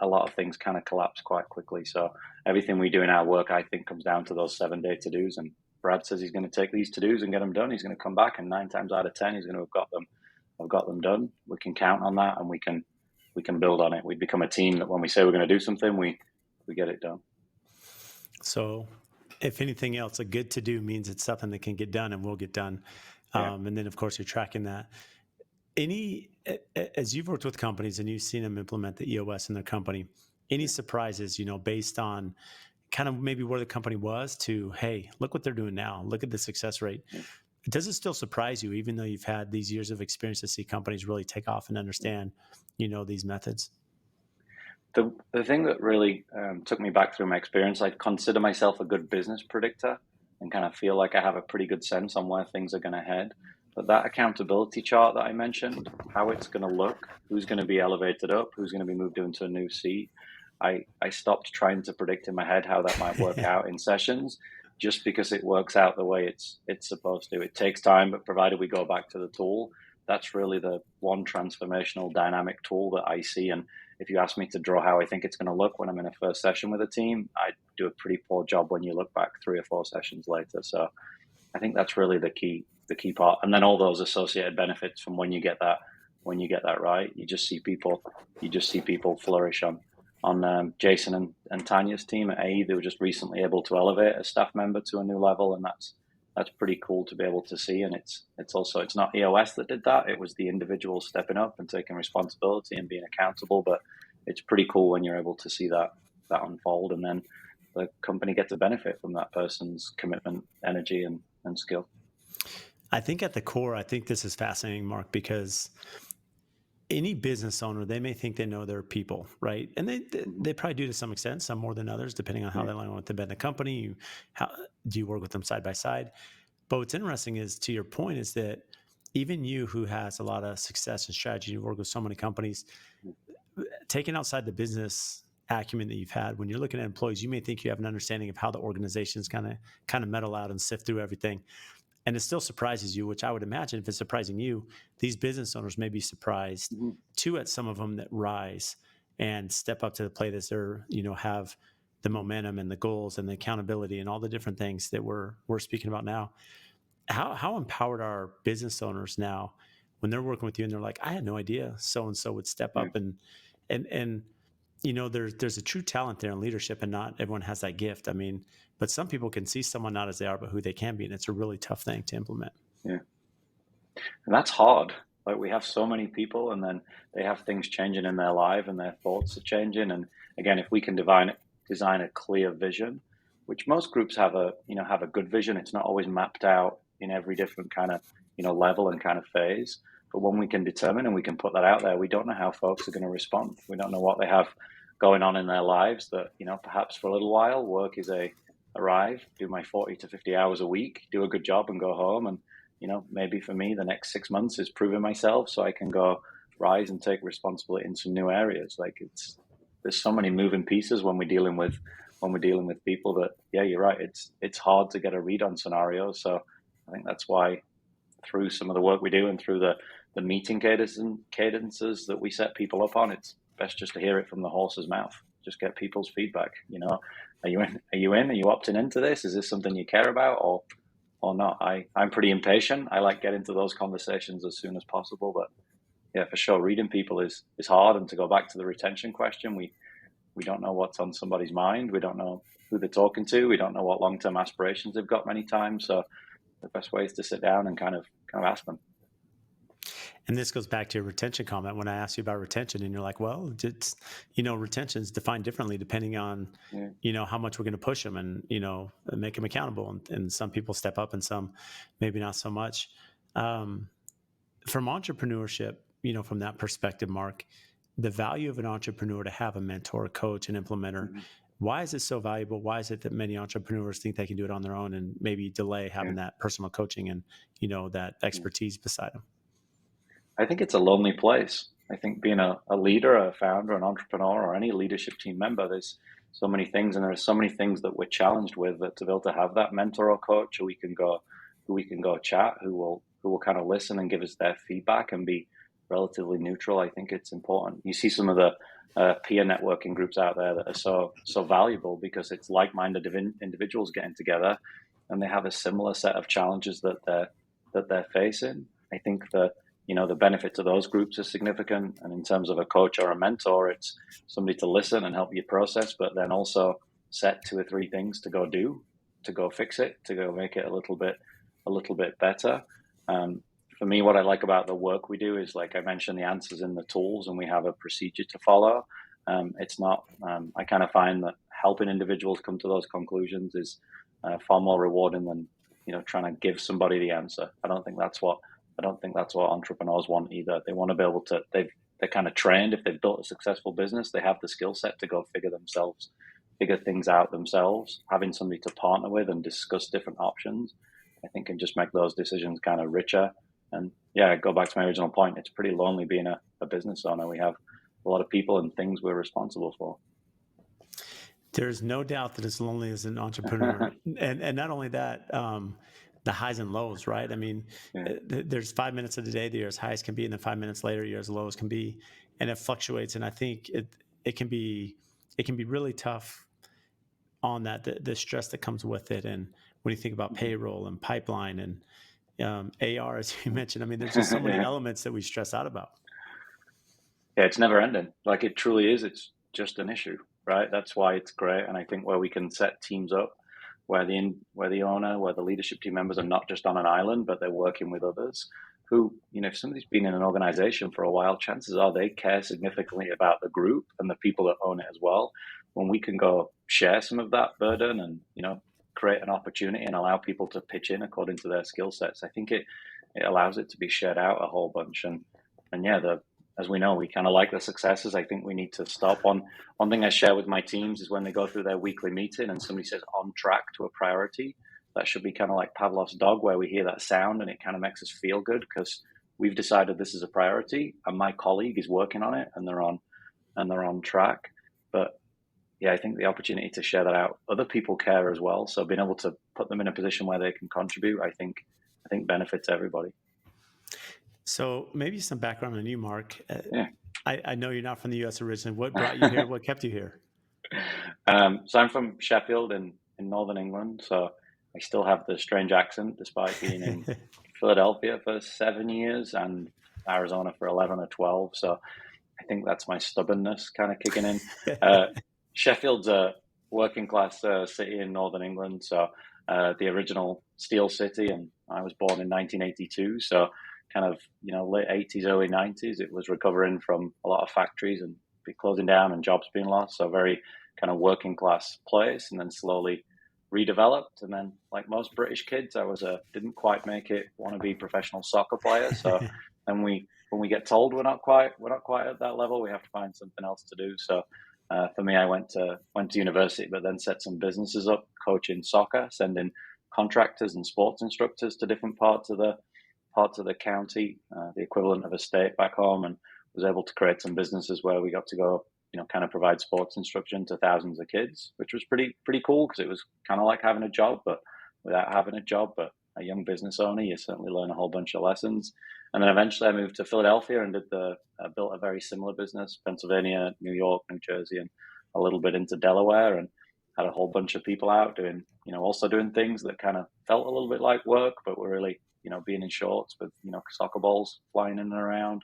a lot of things kind of collapse quite quickly. So everything we do in our work, I think, comes down to those 7-day to-dos. And Brad says he's going to take these to-dos and get them done. He's going to come back, and 9 times out of 10, he's going to have got them done. We can count on that, and we can build on it. We become a team that when we say we're going to do something, we get it done. So if anything else, a good to do means it's something that can get done and will get done. And then of course you're tracking that. As you've worked with companies and you've seen them implement the EOS in their company, any surprises, based on kind of maybe where the company was to, hey, look what they're doing now. Look at the success rate. Does it still surprise you, even though you've had these years of experience, to see companies really take off and understand, these methods? The thing that really took me back through my experience, I consider myself a good business predictor and kind of feel like I have a pretty good sense on where things are going to head. But that accountability chart that I mentioned, how it's going to look, who's going to be elevated up, who's going to be moved into a new seat, I stopped trying to predict in my head how that might work out in sessions, just because it works out the way it's supposed to. It takes time, but provided we go back to the tool, that's really the one transformational dynamic tool that I see. And if you ask me to draw how I think it's going to look when I'm in a first session with a team, I do a pretty poor job when you look back 3 or 4 sessions later. So I think that's really the key part. And then all those associated benefits from when you get that right, you just see people flourish on Jason and Tanya's team at AE. They were just recently able to elevate a staff member to a new level, and that's pretty cool to be able to see. And it's not EOS that did that. It was the individual stepping up and taking responsibility and being accountable. But it's pretty cool when you're able to see that unfold, and then the company gets a benefit from that person's commitment, energy, and skill. I think at the core, I think this is fascinating, Mark, because any business owner, they may think they know their people, right? And they probably do to some extent, some more than others, depending on how they want to embed in the company. How do you work with them side by side? But what's interesting is, to your point, is that even you, who has a lot of success and strategy, you work with so many companies, taking outside the business acumen that you've had, when you're looking at employees, you may think you have an understanding of how the organization's kind of metal out and sift through everything. And it still surprises you, which I would imagine, if it's surprising you, these business owners may be surprised too at some of them that rise and step up to the plate as they're, have the momentum and the goals and the accountability and all the different things that we're speaking about now. How empowered are business owners now when they're working with you and they're like, I had no idea so and so would step up and there's a true talent there in leadership, and not everyone has that gift. I mean, but some people can see someone not as they are, but who they can be, and it's a really tough thing to implement. Yeah, and that's hard. Like, we have so many people, and then they have things changing in their life, and their thoughts are changing. And again, if we can design a clear vision, which most groups have a good vision. It's not always mapped out in every different kind of level and kind of phase. But when we can determine and we can put that out there, we don't know how folks are going to respond. We don't know what they have going on in their lives. That perhaps for a little while, work is arrive, do my 40 to 50 hours a week, do a good job, and go home. And maybe for me, the next 6 months is proving myself, so I can go rise and take responsibility in some new areas. Like, there's so many moving pieces when we're dealing with people that, yeah, you're right. It's hard to get a read on scenarios. So I think that's why, through some of the work we do and through the meeting cadences that we set people up on, it's best just to hear it from the horse's mouth. Just get people's feedback. Are you in? Are you opting into this? Is this something you care about, or not? I'm pretty impatient. I like getting to those conversations as soon as possible. But yeah, for sure, reading people is hard. And to go back to the retention question, we don't know what's on somebody's mind. We don't know who they're talking to. We don't know what long-term aspirations they've got many times. So the best way is to sit down and kind of ask them. And this goes back to your retention comment when I asked you about retention, and you're like, well, it's, retention is defined differently depending on, how much we're going to push them and, make them accountable. And some people step up and some maybe not so much. From entrepreneurship, from that perspective, Mark, the value of an entrepreneur to have a mentor, a coach, an implementer, why is it so valuable? Why is it that many entrepreneurs think they can do it on their own and maybe delay having that personal coaching and, that expertise beside them? I think it's a lonely place. I think being a leader, a founder, an entrepreneur, or any leadership team member, there's so many things, and there's so many things that we're challenged with, that to be able to have that mentor or coach who we can go chat, who will kind of listen and give us their feedback and be relatively neutral. I think it's important. You see some of the peer networking groups out there that are so valuable, because it's like-minded individuals getting together, and they have a similar set of challenges that they're facing. I think that the benefit to those groups is significant. And in terms of a coach or a mentor, it's somebody to listen and help you process, but then also set 2 or 3 things to go do, to go fix it, to go make it a little bit better. For me, what I like about the work we do is, like I mentioned, the answers in the tools, and we have a procedure to follow. It's not, I kind of find that helping individuals come to those conclusions is far more rewarding than, trying to give somebody the answer. I don't think that's what entrepreneurs want either. They want to be able to, they're kind of trained. If they've built a successful business, they have the skill set to go figure things out themselves. Having somebody to partner with and discuss different options, I think, can just make those decisions kind of richer. And yeah, go back to my original point. It's pretty lonely being a business owner. We have a lot of people and things we're responsible for. There's no doubt that it's lonely as an entrepreneur. and not only that, the highs and lows, right? I mean, there's 5 minutes of the day that you're as high as can be, and then 5 minutes later you're as low as can be, and it fluctuates. And I think it can be really tough on that, the stress that comes with it. And when you think about payroll and pipeline and AR, as you mentioned, I mean, there's just so many elements that we stress out about. Yeah, it's never ending. Like, it truly is. It's just an issue, right? That's why it's great. And I think where we can set teams up, where the owner, where the leadership team members are not just on an island, but they're working with others who, if somebody's been in an organization for a while, chances are they care significantly about the group and the people that own it as well. When we can go share some of that burden and, create an opportunity and allow people to pitch in according to their skill sets, I think it allows it to be shared out a whole bunch. And yeah, as we know, we kind of like the successes. I think we need to stop on. One thing I share with my teams is when they go through their weekly meeting and somebody says on track to a priority, that should be kind of like Pavlov's dog, where we hear that sound and it kind of makes us feel good because we've decided this is a priority and my colleague is working on it and they're on track. But yeah, I think the opportunity to share that out, other people care as well. So being able to put them in a position where they can contribute, I think benefits everybody. So maybe some background on you, Mark. Yeah. I know you're not from the U.S. originally. What brought you here? What kept you here? So I'm from Sheffield in Northern England. So I still have the strange accent despite being in Philadelphia for 7 years and Arizona for 11 or 12. So I think that's my stubbornness kind of kicking in. Sheffield's a working class city in Northern England. So the original steel city, and I was born in 1982. So kind of, late 80s, early 90s, it was recovering from a lot of factories and be closing down and jobs being lost. So very kind of working class place, and then slowly redeveloped. And then, like most British kids, I didn't quite make it want to be professional soccer player. So then when we get told we're not quite at that level, we have to find something else to do. So for me, I went to university, but then set some businesses up, coaching soccer, sending contractors and sports instructors to different parts of the county, the equivalent of a state back home, and was able to create some businesses where we got to go, kind of provide sports instruction to thousands of kids, which was pretty cool because it was kind of like having a job, but without having a job. But a young business owner, you certainly learn a whole bunch of lessons. And then eventually I moved to Philadelphia and built a very similar business, Pennsylvania, New York, New Jersey, and a little bit into Delaware, and had a whole bunch of people out doing, also doing things that kind of felt a little bit like work, but were really, being in shorts with, soccer balls flying in and around.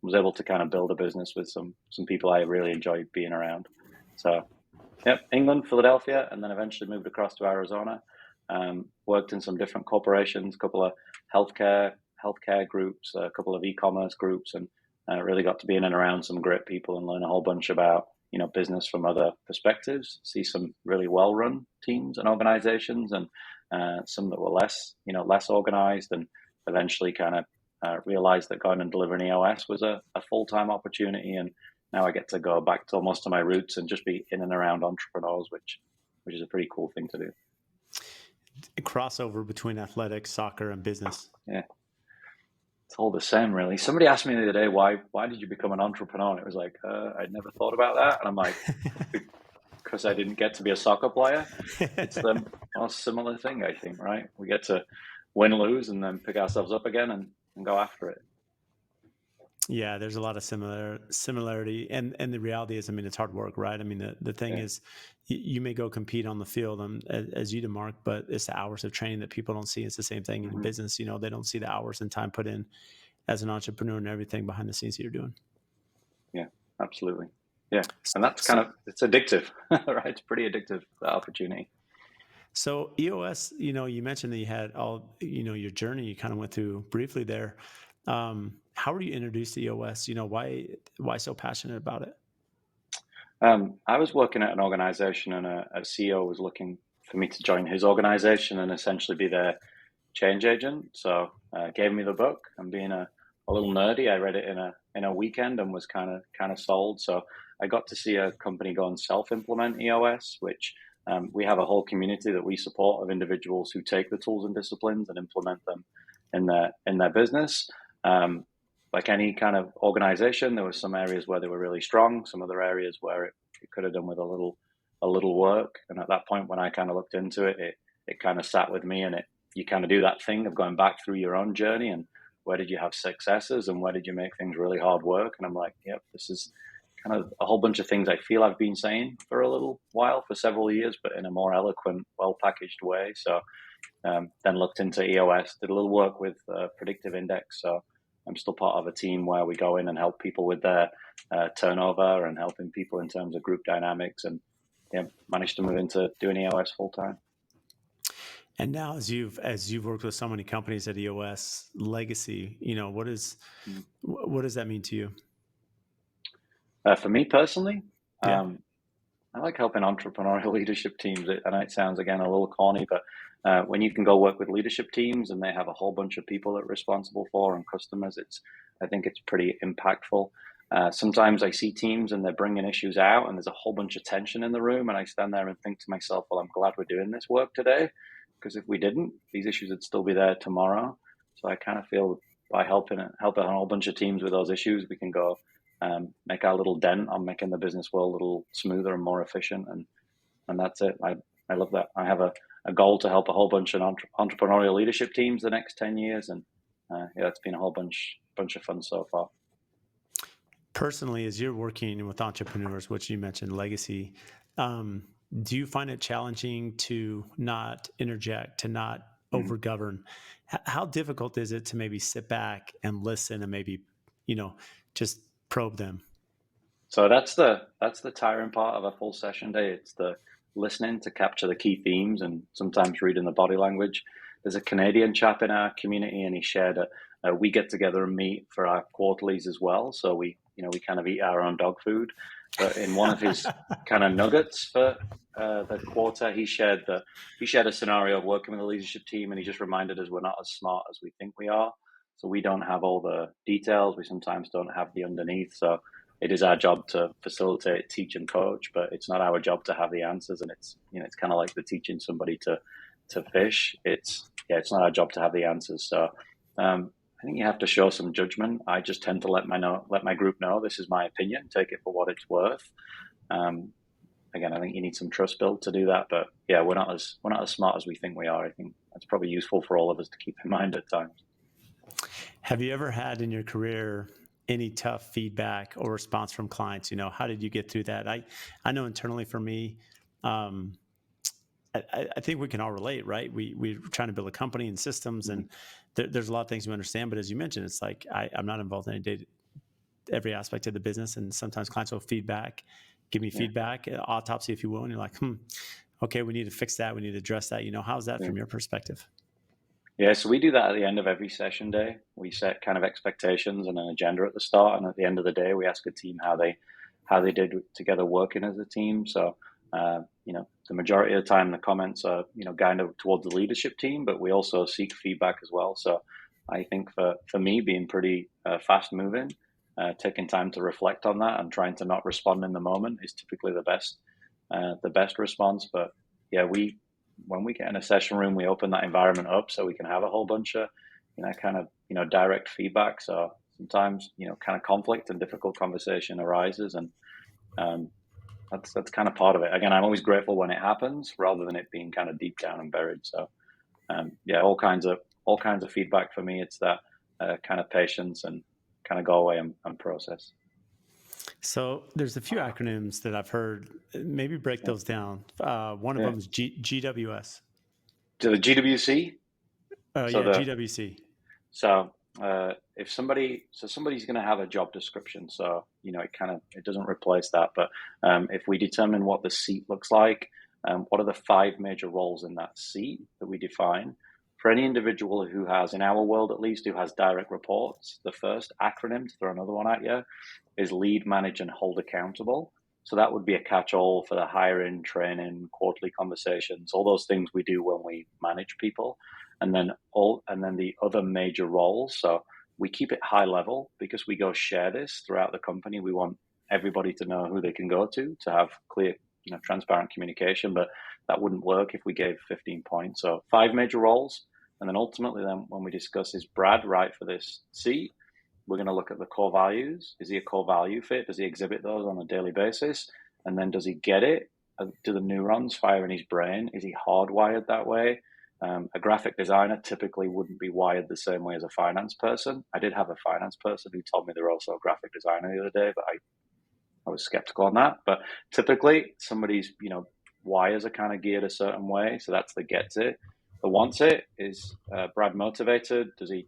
Was able to kind of build a business with some people I really enjoyed being around. So, yep, England, Philadelphia, and then eventually moved across to Arizona. Worked in some different corporations, a couple of healthcare groups, a couple of e-commerce groups, and really got to be in and around some great people and learn a whole bunch about business from other perspectives. See some really well-run teams and organizations, and some that were less organized, and eventually kind of realized that going and delivering EOS was a full-time opportunity. And now I get to go back to almost to my roots and just be in and around entrepreneurs, which is a pretty cool thing to do. A crossover between athletics, soccer, and business. Yeah. It's all the same, really. Somebody asked me the other day, why did you become an entrepreneur? And it was like, I'd never thought about that. And I'm like, because I didn't get to be a soccer player. It's the most similar thing, I think, right? We get to win, lose, and then pick ourselves up again and go after it. Yeah, there's a lot of similarity, and the reality is, I mean, it's hard work, right? I mean, the thing is, you may go compete on the field, as you did, Mark, but it's the hours of training that people don't see. It's the same thing in business. They don't see the hours and time put in as an entrepreneur and everything behind the scenes that you're doing. Yeah, absolutely. Yeah, and that's it's addictive, right? It's pretty addictive, the opportunity. So EOS, you mentioned that you had all, your journey you kind of went through briefly there. How were you introduced to EOS? Why so passionate about it? I was working at an organization, and a CEO was looking for me to join his organization and essentially be their change agent. So gave me the book, and being a little nerdy, I read it in a weekend and was kind of sold. So I got to see a company go and self-implement EOS, which we have a whole community that we support of individuals who take the tools and disciplines and implement them in their business. Like any kind of organization, there were some areas where they were really strong, some other areas where it could have done with a little work. And at that point, when I kind of looked into it, it kind of sat with me, and you kind of do that thing of going back through your own journey and where did you have successes and where did you make things really hard work? And I'm like, yep, this is kind of a whole bunch of things I feel I've been saying for a little while, for several years, but in a more eloquent, well-packaged way. So then looked into EOS, did a little work with Predictive Index. So I'm still part of a team where we go in and help people with their turnover and helping people in terms of group dynamics, and managed to move into doing EOS full time. And now, as you've worked with so many companies at EOS legacy, what does that mean to you? For me personally, yeah. I like helping entrepreneurial leadership teams. I know it sounds, again, a little corny, but when you can go work with leadership teams and they have a whole bunch of people that are responsible for and customers, I think it's pretty impactful. Sometimes I see teams and they're bringing issues out and there's a whole bunch of tension in the room. And I stand there and think to myself, well, I'm glad we're doing this work today, because if we didn't, these issues would still be there tomorrow. So I kind of feel by helping a whole bunch of teams with those issues, we can go make our little dent on making the business world a little smoother and more efficient. And that's it. I love that. I have a goal to help a whole bunch of entrepreneurial leadership teams the next 10 years. And yeah, it's been a whole bunch of fun so far. Personally, as you're working with entrepreneurs, which you mentioned legacy, do you find it challenging to not interject, to not overgovern? How difficult is it to maybe sit back and listen and maybe, just probe them? So that's the tiring part of a full session day. It's the listening to capture the key themes and sometimes reading the body language. There's a Canadian chap in our community, and he shared that we get together and meet for our quarterlies as well. So we kind of eat our own dog food. But in one of his kind of nuggets for the quarter, he shared a scenario of working with a leadership team, and he just reminded us we're not as smart as we think we are. So we don't have all the details. We sometimes don't have the underneath. So it is our job to facilitate, teach, and coach, but it's not our job to have the answers. And it's kind of like the teaching somebody to fish. It's not our job to have the answers. So I think you have to show some judgment. I just tend to let my group know this is my opinion. Take it for what it's worth. Again, I think you need some trust built to do that. But yeah, we're not as smart as we think we are. I think that's probably useful for all of us to keep in mind at times. Have you ever had in your career any tough feedback or response from clients? How did you get through that? I know internally for me, I think we can all relate, right? We're trying to build a company and systems, and there's a lot of things we understand. But as you mentioned, it's like I'm not involved in every aspect of the business, and sometimes clients will give me feedback, autopsy, if you will, and you're like, okay, we need to fix that, we need to address that. How's that from your perspective? Yeah, so we do that at the end of every session day. We set kind of expectations and an agenda at the start, and at the end of the day, we ask a team how they did together working as a team. So, the majority of the time, the comments are kind of towards the leadership team, but we also seek feedback as well. So, I think for me, being pretty fast moving, taking time to reflect on that and trying to not respond in the moment is typically the best response. But yeah, when we get in a session room, we open that environment up so we can have a whole bunch of, direct feedback. So sometimes, kind of conflict and difficult conversation arises, and that's kind of part of it. Again, I'm always grateful when it happens rather than it being kind of deep down and buried. So, all kinds of feedback for me. It's that kind of patience and kind of go away and process. So there's a few acronyms that I've heard. Maybe break those down. One of them is GWS. To the GWC? GWC. So if somebody's going to have a job description, so it doesn't replace that. But if we determine what the seat looks like, what are the 5 major roles in that seat that we define? For any individual who has, in our world at least, who has direct reports, the first acronym, to throw another one at you, is lead, manage, and hold accountable. So that would be a catch-all for the hiring, training, quarterly conversations, all those things we do when we manage people. And then the other major roles. So we keep it high level because we go share this throughout the company. We want everybody to know who they can go to have clear, transparent communication. But that wouldn't work if we gave 15 points. So 5 major roles. And then ultimately, then when we discuss, is Brad right for this seat? We're going to look at the core values. Is he a core value fit? Does he exhibit those on a daily basis? And then does he get it? Do the neurons fire in his brain? Is he hardwired that way? A graphic designer typically wouldn't be wired the same way as a finance person. I did have a finance person who told me they're also a graphic designer the other day, but I was skeptical on that. But typically somebody's, wires are kind of geared a certain way. So that's the gets it. The wants it is Brad motivated? Does he,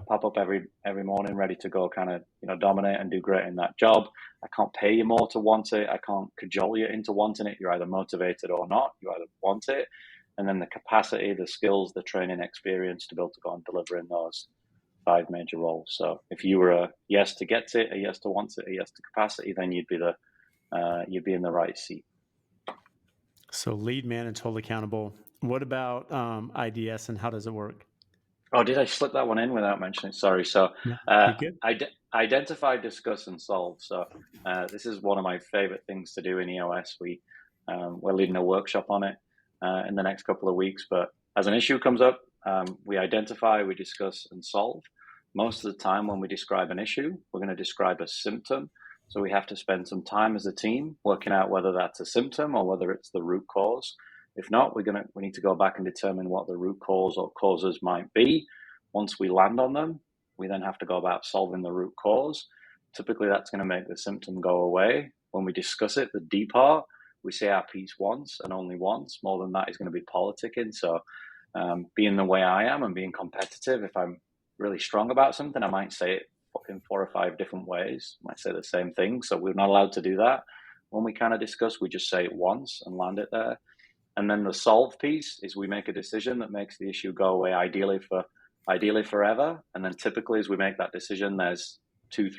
pop up every morning ready to go kind of, dominate and do great in that job? I can't pay you more to want it. I can't cajole you into wanting it. You're either motivated or not. You either want it. And then the capacity, the skills, the training experience to be able to go and deliver in those 5 major roles. So if you were a yes to get it, a yes to want it, a yes to capacity, then you'd be in the right seat. So lead, manage, hold accountable. What about IDS and how does it work? Oh, did I slip that one in without mentioning? Sorry. So, No, uh, you're good. identify, discuss, and solve. So, this is one of my favorite things to do in EOS. We're leading a workshop on it in the next couple of weeks. But as an issue comes up, we identify, we discuss, and solve. Most of the time, when we describe an issue, we're going to describe a symptom. So we have to spend some time as a team working out whether that's a symptom or whether it's the root cause. If not, we need to go back and determine what the root cause or causes might be. Once we land on them, we then have to go about solving the root cause. Typically, that's going to make the symptom go away. When we discuss it, the D part, we say our piece once and only once. More than that is going to be politicking. So, being the way I am and being competitive, if I'm really strong about something, I might say it in 4 or 5 different ways. I might say the same thing. So we're not allowed to do that. When we kind of discuss, we just say it once and land it there. And then the solve piece is we make a decision that makes the issue go away, ideally forever. And then typically, as we make that decision, there's 1,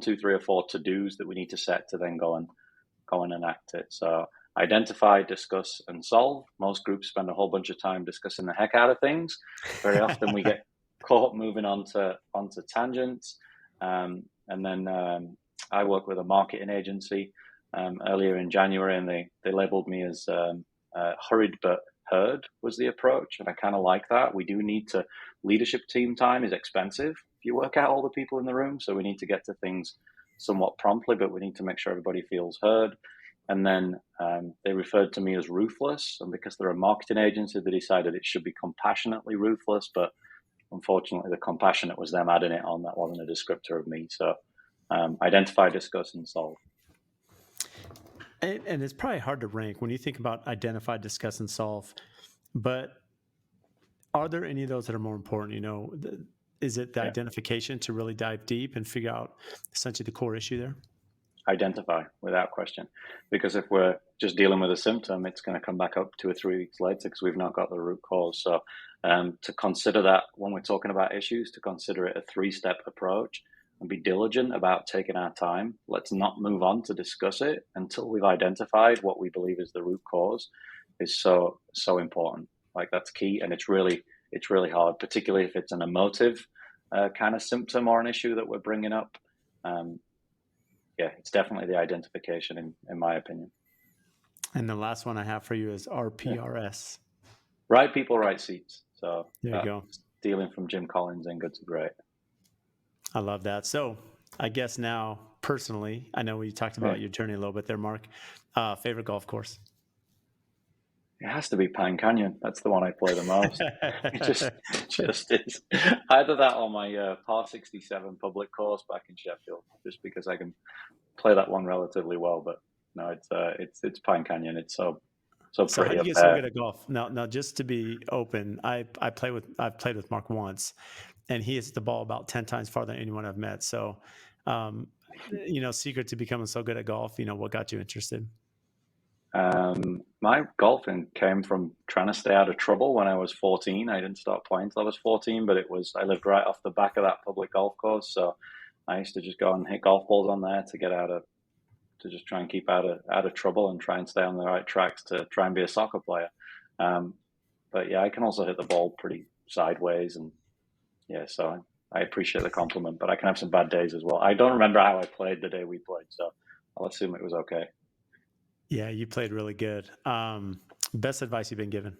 2, 3, or 4 to-dos that we need to set to then go and enact it. So identify, discuss, and solve. Most groups spend a whole bunch of time discussing the heck out of things. Very often we get caught moving onto tangents. And then I work with a marketing agency earlier in January, and they labeled me as hurried but heard was the approach, and I kind of like that. We do need to leadership team time is expensive if you work out all the people in the room, so we need to get to things somewhat promptly, but we need to make sure everybody feels heard. And then they referred to me as ruthless, and because they're a marketing agency, they decided it should be compassionately ruthless, but unfortunately the compassionate was them adding it on. That wasn't a descriptor of me. So identify, discuss, and solve. And it's probably hard to rank when you think about identify, discuss, and solve. But are there any of those that are more important? Is it the identification to really dive deep and figure out essentially the core issue there? Identify without question, because if we're just dealing with a symptom, it's going to come back up 2 or 3 weeks later because we've not got the root cause. So to consider that when we're talking about issues, to consider it a 3-step approach and be diligent about taking our time. Let's not move on to discuss it until we've identified what we believe is the root cause is so important. Like that's key, and it's really hard, particularly if it's an emotive kind of symptom or an issue that we're bringing up. It's definitely the identification, in my opinion. And the last one I have for you is RPRS. Right people, right seats. So there you go. Stealing from Jim Collins and Good to Great. I love that. So I guess now, personally, I know we talked about your journey a little bit there, Mark. Favorite golf course? It has to be Pine Canyon. That's the one I play the most. It just is. Either that or my par 67 public course back in Sheffield, just because I can play that one relatively well. But no, it's Pine Canyon. It's so pretty. So how do you get so good at golf? Now, just to be open, I've played with Mark once, and he hits the ball about 10 times farther than anyone I've met. So, secret to becoming so good at golf. What got you interested? My golfing came from trying to stay out of trouble when I was 14. I didn't start playing till I was 14, but I lived right off the back of that public golf course. So I used to just go and hit golf balls on there to just try and keep out of trouble and try and stay on the right tracks to try and be a soccer player. But yeah, I can also hit the ball pretty sideways, and so I appreciate the compliment, but I can have some bad days as well. I don't remember how I played the day we played, so I'll assume it was okay. Yeah, you played really good. Best advice you've been given?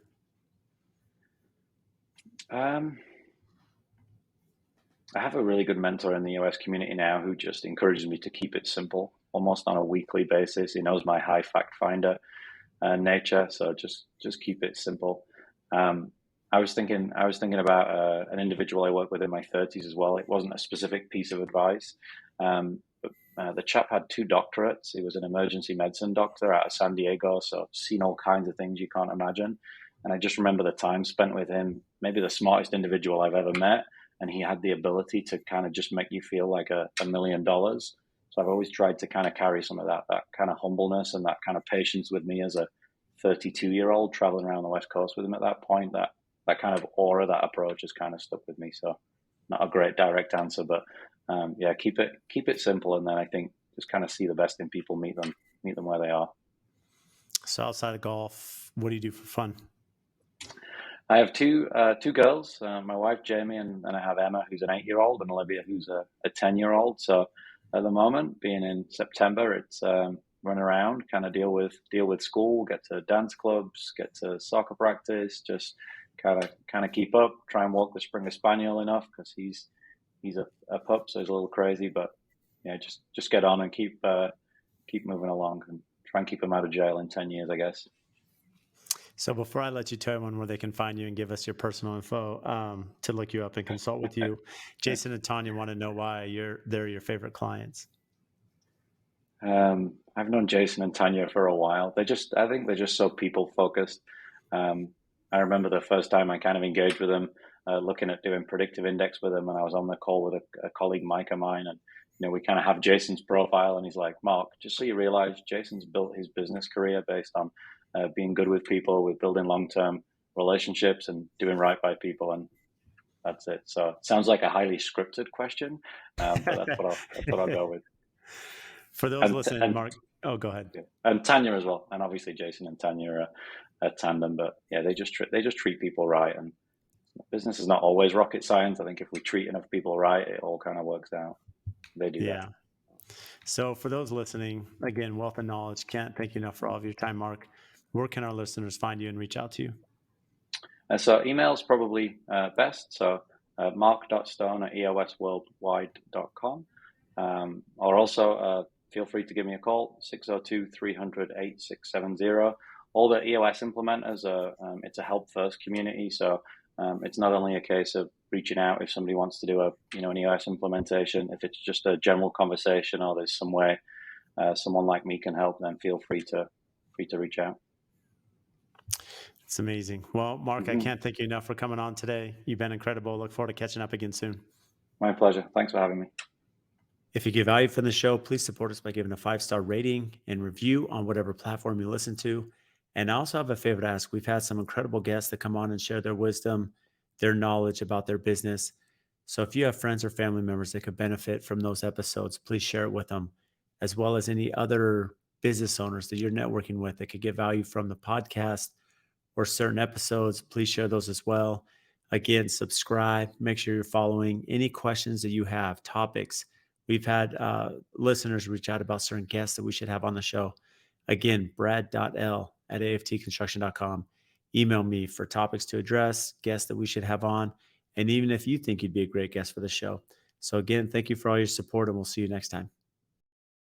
I have a really good mentor in the US community now who just encourages me to keep it simple, almost on a weekly basis. He knows my high fact finder nature, so just keep it simple. I was thinking about an individual I worked with in my 30s as well. It wasn't a specific piece of advice, but the chap had 2 doctorates. He was an emergency medicine doctor out of San Diego, so I've seen all kinds of things you can't imagine. And I just remember the time spent with him, maybe the smartest individual I've ever met. And he had the ability to kind of just make you feel like $1 million. So I've always tried to kind of carry some of that kind of humbleness and that kind of patience with me as a 32-year-old traveling around the West Coast with him at that point. That kind of aura, that approach has kind of stuck with me. So not a great direct answer, but keep it simple. And then I think just kind of see the best in people, meet them where they are. So outside of golf, what do you do for fun? I have two girls, my wife Jamie, and I have Emma, who's an 8-year-old, and Olivia, who's a 10-year-old. So at the moment, being in September, it's run around, kind of deal with school, get to dance clubs, get to soccer practice, just kind of keep up. Try and walk the Springer Spaniel enough because he's a pup, so he's a little crazy, but yeah, just get on and keep moving along and try and keep him out of jail in 10 years, I guess. So before I let you tell everyone where they can find you and give us your personal info to look you up and consult with you, Jason and Tanya want to know why they're your favorite clients. I've known Jason and Tanya for a while. I think they're just so people focused. I remember the first time I kind of engaged with them, looking at doing predictive index with them, and I was on the call with a colleague, Mike of mine, and we kind of have Jason's profile, and he's like, Mark, just so you realize, Jason's built his business career based on being good with people, with building long-term relationships, and doing right by people, and that's it. So it sounds like a highly scripted question, but that's what I'll go with. For those listening, Mark, oh, go ahead. Yeah. And Tanya as well, and obviously Jason and Tanya are a tandem. But yeah, they just treat people right, and business is not always rocket science. I think if we treat enough people right, it all kind of works out. They do that. So for those listening, again, wealth and knowledge. Can't thank you enough for all of your time, Mark. Where can our listeners find you and reach out to you? So email's probably best. So mark.stone@eosworldwide.com. Or also feel free to give me a call, 602-300-8670. All the EOS implementers it's a help first community. So it's not only a case of reaching out if somebody wants to do an EOS implementation. If it's just a general conversation or there's some way someone like me can help, then feel free to reach out. It's amazing. Well, Mark, I can't thank you enough for coming on today. You've been incredible. Look forward to catching up again soon. My pleasure. Thanks for having me. If you get value from the show, please support us by giving a 5-star rating and review on whatever platform you listen to. And I also have a favor to ask. We've had some incredible guests that come on and share their wisdom, their knowledge about their business. So if you have friends or family members that could benefit from those episodes, please share it with them, as well as any other business owners that you're networking with that could get value from the podcast or certain episodes. Please share those as well. Again, subscribe, make sure you're following. Any questions that you have, topics. We've had listeners reach out about certain guests that we should have on the show. Again, brad.l@aftconstruction.com. Email me for topics to address, guests that we should have on, and even if you think you'd be a great guest for the show. So again, thank you for all your support, and we'll see you next time.